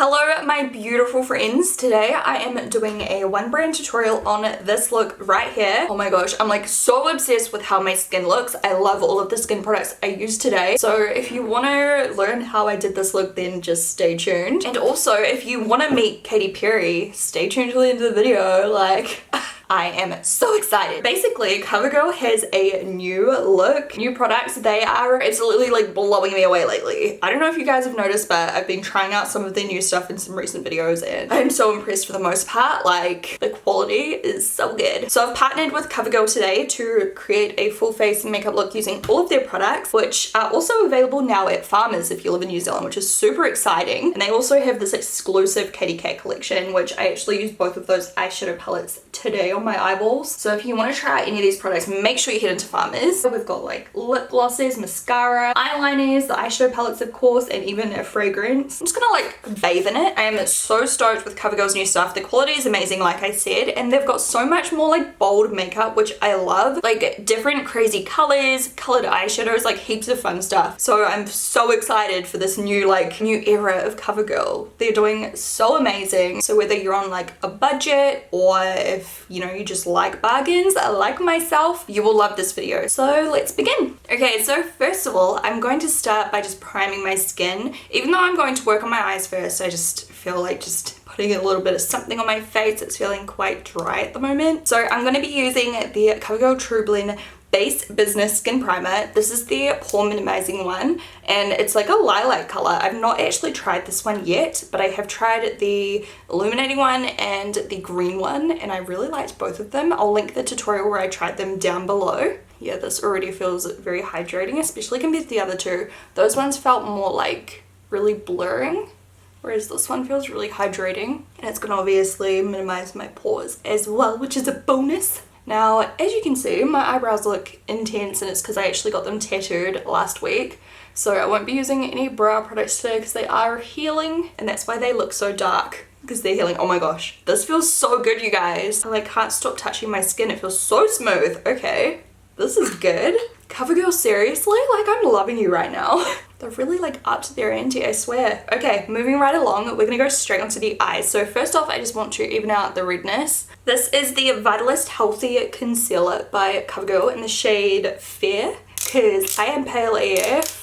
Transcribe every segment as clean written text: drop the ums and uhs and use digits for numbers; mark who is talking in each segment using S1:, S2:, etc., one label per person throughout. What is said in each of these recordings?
S1: Hello my beautiful friends. Today I am doing a one brand tutorial on this look right here. Oh my gosh, I'm like so obsessed with how my skin looks. I love all of the skin products I used today. So if you want to learn how I did this look, then just stay tuned. And also if you want to meet Katy Perry, stay tuned till the end of the video. Like I am so excited. Basically, COVERGIRL has a new look, new products. They are absolutely like blowing me away lately. I don't know if you guys have noticed, but I've been trying out some of their new stuff in some recent videos and I'm so impressed for the most part. Like the quality is so good. So I've partnered with COVERGIRL today to create a full face makeup look using all of their products, which are also available now at Farmers if you live in New Zealand, which is super exciting. And they also have this exclusive Katy Kat collection, which I actually used both of those eyeshadow palettes today on my eyeballs. So if you want to try any of these products, make sure you head into Farmers. So we've got like lip glosses, mascara, eyeliners, the eyeshadow palettes of course, and even a fragrance. I'm just gonna like bathe in it. I am so stoked with COVERGIRL's new stuff. The quality is amazing like I said, and they've got so much more like bold makeup, which I love. Like different crazy colors, colored eyeshadows, like heaps of fun stuff. So I'm so excited for this new era of COVERGIRL. They're doing so amazing. So whether you're on like a budget or if you know you just like bargains like myself, you will love this video. So let's begin. Okay, so first of all, I'm going to start by just priming my skin. Even though I'm going to work on my eyes first, I just feel like just putting a little bit of something on my face. It's feeling quite dry at the moment. So I'm going to be using the COVERGIRL Tru Blend Base Business Skin Primer. This is the Pore Minimizing one, and it's like a lilac color. I've not actually tried this one yet, but I have tried the illuminating one and the green one, and I really liked both of them. I'll link the tutorial where I tried them down below. Yeah, this already feels very hydrating, especially compared to the other two. Those ones felt more like really blurring, whereas this one feels really hydrating, and it's gonna obviously minimize my pores as well, which is a bonus. Now, as you can see, my eyebrows look intense, and it's because I actually got them tattooed last week. So I won't be using any brow products today because they are healing, and that's why they look so dark, because they're healing. Oh my gosh, this feels so good, you guys. I like can't stop touching my skin. It feels so smooth. Okay, this is good. COVERGIRL, seriously? Like, I'm loving you right now. They're really like up to their ante, I swear. Okay, moving right along, we're gonna go straight onto the eyes. So first off, I just want to even out the redness. This is the Vitalist Healthy Concealer by COVERGIRL in the shade Fair, because I am pale AF.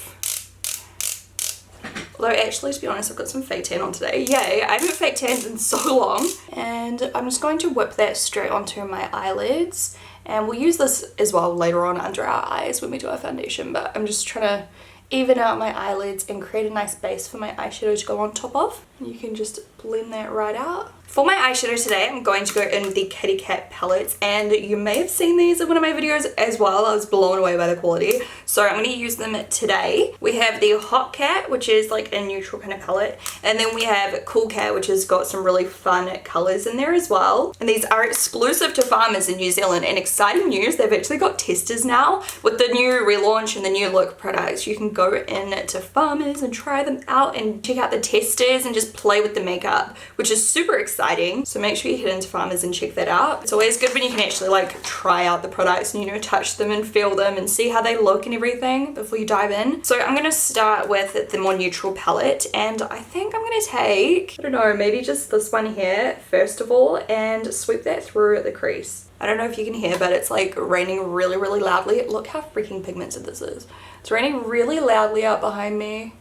S1: Although actually, to be honest, I've got some fake tan on today. Yay, I haven't fake tanned in so long. And I'm just going to whip that straight onto my eyelids. And we'll use this as well later on under our eyes when we do our foundation, but I'm just trying to even out my eyelids and create a nice base for my eyeshadow to go on top of. And you can just blend that right out. For my eyeshadow today, I'm going to go in with the Katy Kat palettes, and you may have seen these in one of my videos as well. I was blown away by the quality, so I'm going to use them today. We have the Hot Cat, which is like a neutral kind of palette, and then we have Cool Cat, which has got some really fun colors in there as well. And these are exclusive to Farmers in New Zealand, and exciting news, they've actually got testers now. With the new relaunch and the new look products, you can go in to Farmers and try them out and check out the testers and just play with the makeup, which is super exciting. So make sure you head into Farmers and check that out. It's always good when you can actually like try out the products and, you know, touch them and feel them and see how they look and everything before you dive in. So I'm going to start with the more neutral palette, and I think I'm going to take, I don't know, maybe just this one here first of all and sweep that through the crease. I don't know if you can hear, but it's like raining really, really loudly. Look how freaking pigmented this is. It's raining really loudly out behind me.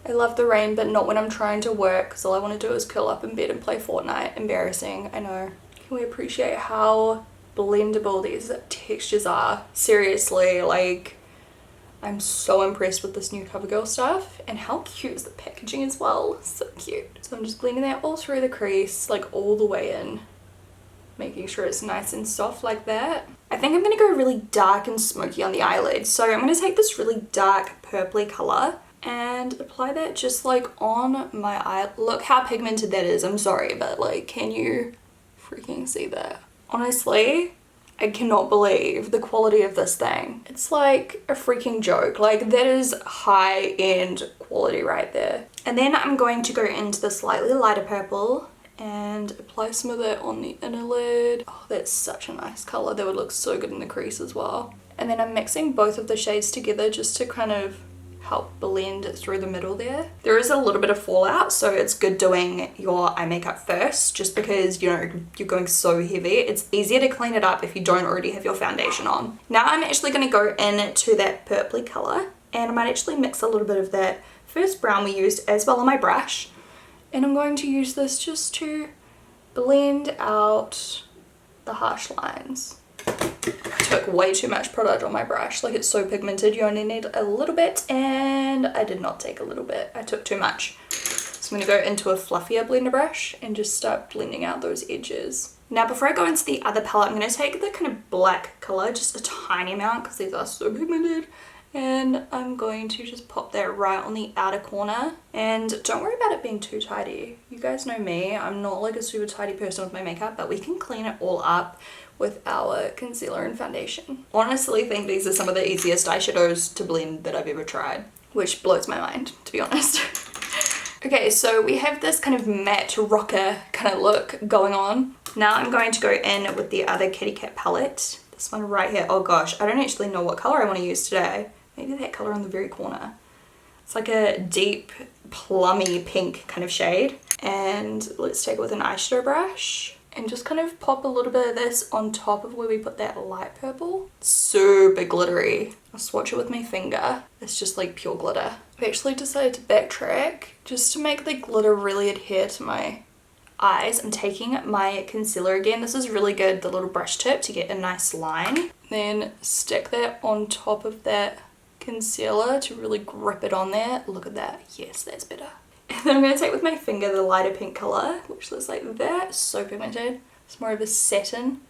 S1: I love the rain, but not when I'm trying to work, because all I want to do is curl up in bed and play Fortnite. Embarrassing, I know. Can we appreciate how blendable these textures are? Seriously, like, I'm so impressed with this new COVERGIRL stuff, and how cute is the packaging as well. So cute. So I'm just blending that all through the crease, like all the way in, making sure it's nice and soft like that. I think I'm going to go really dark and smoky on the eyelid. So I'm going to take this really dark purpley color and apply that just like on my eye. Look how pigmented that is. I'm sorry, but like, can you freaking see that? Honestly, I cannot believe the quality of this thing. It's like a freaking joke. Like, that is high-end quality right there. And then I'm going to go into the slightly lighter purple and apply some of that on the inner lid. Oh, that's such a nice color. That would look so good in the crease as well. And then I'm mixing both of the shades together just to kind of help blend through the middle there. There is a little bit of fallout, so it's good doing your eye makeup first, just because, you know, you're going so heavy. It's easier to clean it up if you don't already have your foundation on. Now I'm actually going to go into that purpley color, and I might actually mix a little bit of that first brown we used as well on my brush, and I'm going to use this just to blend out the harsh lines. I took way too much product on my brush, like it's so pigmented, you only need a little bit, and I did not take a little bit, I took too much. So I'm going to go into a fluffier blender brush and just start blending out those edges. Now before I go into the other palette, I'm going to take the kind of black color, just a tiny amount because these are so pigmented, and I'm going to just pop that right on the outer corner. And don't worry about it being too tidy. You guys know me, I'm not like a super tidy person with my makeup, but we can clean it all up with our concealer and foundation. Honestly, I think these are some of the easiest eyeshadows to blend that I've ever tried, which blows my mind, to be honest. Okay, so we have this kind of matte rocker kind of look going on. Now I'm going to go in with the other Kitty Cat palette. This one right here. Oh gosh, I don't actually know what color I want to use today. Maybe that color on the very corner. It's like a deep plummy pink kind of shade. And let's take it with an eyeshadow brush and just kind of pop a little bit of this on top of where we put that light purple. Super glittery. I'll swatch it with my finger. It's just like pure glitter. I've actually decided to backtrack just to make the glitter really adhere to my eyes. I'm taking my concealer again. This is really good, the little brush tip, to get a nice line. Then stick that on top of that concealer to really grip it on there. Look at that. Yes, that's better. And then I'm going to take with my finger the lighter pink colour, which looks like that. So pigmented. It's more of a satin.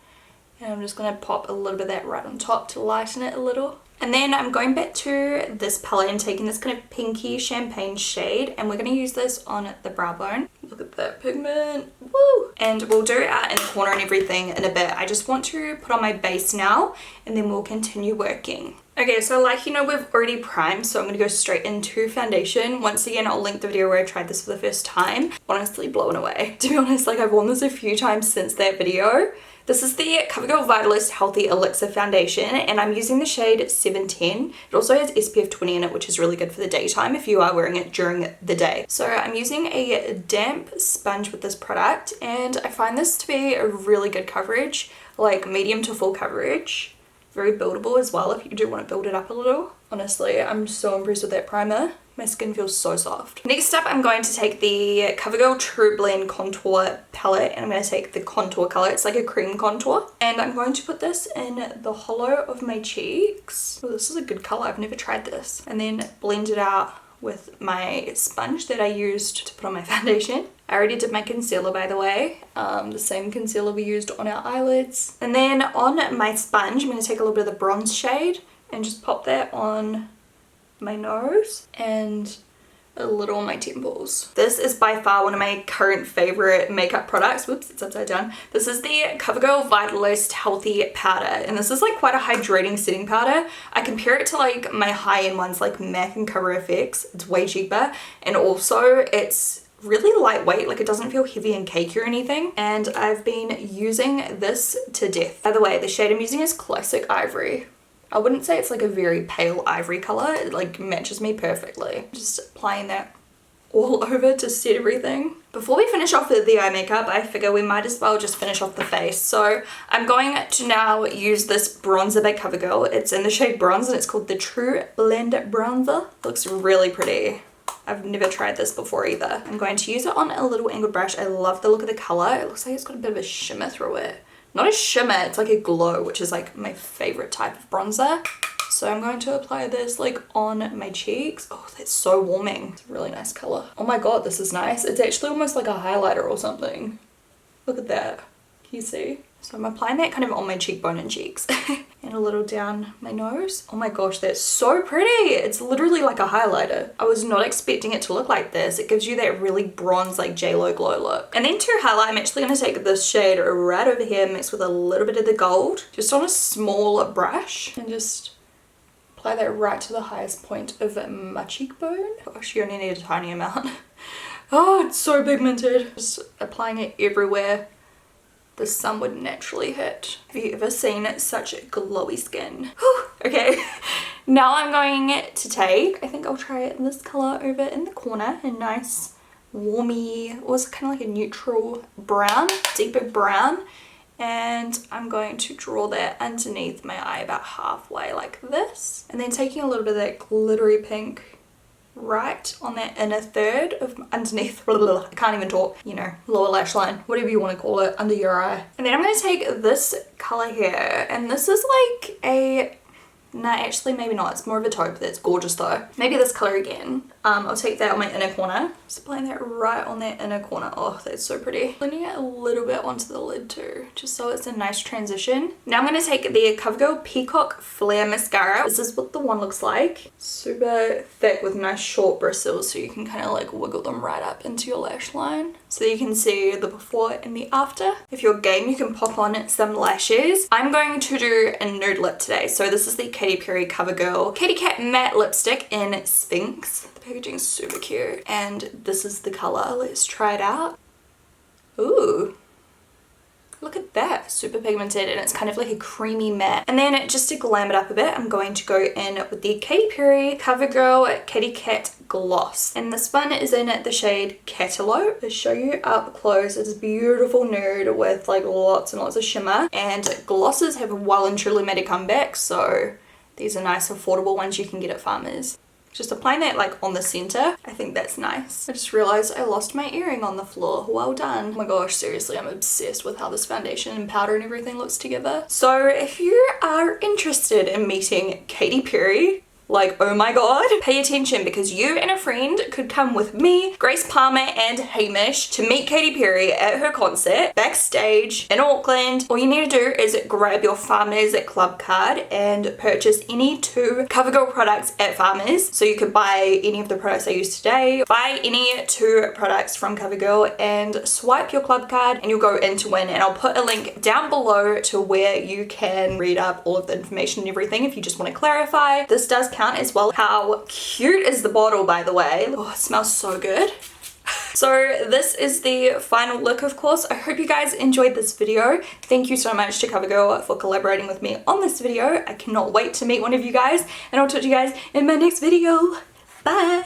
S1: And I'm just going to pop a little bit of that right on top to lighten it a little. And then I'm going back to this palette and taking this kind of pinky champagne shade, and we're going to use this on the brow bone. Look at that pigment. Woo! And we'll do it out in the corner and everything in a bit. I just want to put on my base now, and then we'll continue working. Okay, so like you know, we've already primed, so I'm going to go straight into foundation. Once again, I'll link the video where I tried this for the first time. Honestly blown away. To be honest, like I've worn this a few times since that video. This is the CoverGirl Vitalist Healthy Elixir Foundation, and I'm using the shade 710. It also has SPF 20 in it, which is really good for the daytime if you are wearing it during the day. So I'm using a damp sponge with this product, and I find this to be a really good coverage, like medium to full coverage. Very buildable as well if you do want to build it up a little. Honestly, I'm so impressed with that primer. My skin feels so soft. Next up, I'm going to take the CoverGirl Tru Blend Contour palette, and I'm going to take the contour color. It's like a cream contour. And I'm going to put this in the hollow of my cheeks. Oh, this is a good color. I've never tried this. And then blend it out with my sponge that I used to put on my foundation. I already did my concealer, by the way. The same concealer we used on our eyelids. And then on my sponge, I'm going to take a little bit of the bronze shade and just pop that on my nose and a little on my temples. This is by far one of my current favorite makeup products. Whoops, it's upside down. This is the CoverGirl Vitalist Healthy Powder, and this is like quite a hydrating setting powder. I compare it to like my high-end ones like MAC and Cover FX. It's way cheaper, and also it's really lightweight, like it doesn't feel heavy and cakey or anything, and I've been using this to death. By the way, the shade I'm using is Classic Ivory. I wouldn't say it's like a very pale ivory color. It like matches me perfectly. Just applying that all over to set everything. Before we finish off with the eye makeup, I figure we might as well just finish off the face. So I'm going to now use this bronzer by CoverGirl. It's in the shade bronze and it's called the Tru Blend Bronzer. It looks really pretty. I've never tried this before either. I'm going to use it on a little angled brush. I love the look of the color. It looks like it's got a bit of a shimmer through it. Not a shimmer, it's like a glow, which is like my favorite type of bronzer. So I'm going to apply this like on my cheeks. Oh, that's so warming. It's a really nice color. Oh my god, this is nice. It's actually almost like a highlighter or something. Look at that. Can you see? So I'm applying that kind of on my cheekbone and cheeks and a little down my nose. Oh my gosh, that's so pretty. It's literally like a highlighter. I was not expecting it to look like this. It gives you that really bronze like JLo glow look. And then to highlight, I'm actually going to take this shade right over here mixed with a little bit of the gold just on a small brush and just apply that right to the highest point of my cheekbone. Gosh, you only need a tiny amount. Oh, it's so pigmented. Just applying it everywhere the sun would naturally hit. Have you ever seen such glowy skin? Whew. Okay, now I'm going to take, I think I'll try this color over in the corner, a nice warmy, it was kind of like a neutral brown, deeper brown. And I'm going to draw that underneath my eye about halfway like this. And then taking a little bit of that glittery pink right on that inner third of underneath, I can't even talk, you know, lower lash line, whatever you want to call it, under your eye. And then I'm going to take this color here, and this is like a, no, actually maybe not, it's more of a taupe. That's gorgeous though. Maybe this color again. I'll take that on my inner corner, just applying that right on that inner corner. Oh, that's so pretty. Blending it a little bit onto the lid too, just so it's a nice transition. Now I'm going to take the COVERGIRL Peacock Flair Mascara. This is what the one looks like. Super thick with nice short bristles, so you can kind of like wiggle them right up into your lash line, so that you can see the before and the after. If you're game, you can pop on some lashes. I'm going to do a nude lip today. So this is the Katy Perry COVERGIRL Kitty Cat Matte Lipstick in Sphynx. The packaging is super cute. And this is the color. Let's try it out. Ooh. Look at that, super pigmented, and it's kind of like a creamy matte. And then just to glam it up a bit, I'm going to go in with the Katy Perry COVERGIRL Kitty Cat Gloss. And this one is in the shade Kataloupe. I'll show you up close. It's a beautiful nude with like lots and lots of shimmer. And glosses have well and truly made a comeback, so these are nice affordable ones you can get at Farmers. Just applying that like on the center, I think that's nice. I just realized I lost my earring on the floor. Well done. Oh my gosh, seriously, I'm obsessed with how this foundation and powder and everything looks together. So if you are interested in meeting Katy Perry, like, oh my god, pay attention, because you and a friend could come with me, Grace Palmer, and Hamish to meet Katy Perry at her concert backstage in Auckland. All you need to do is grab your Farmers club card and purchase any 2 COVERGIRL products at Farmers. So you could buy any of the products I used today, buy any 2 products from COVERGIRL, and swipe your club card and you'll go in to win. And I'll put a link down below to where you can read up all of the information and everything if you just want to clarify. This does count as well. How cute is the bottle, by the way? Oh, it smells so good. So this is the final look, of course. I hope you guys enjoyed this video. Thank you so much to COVERGIRL for collaborating with me on this video. I cannot wait to meet one of you guys, and I'll talk to you guys in my next video. Bye!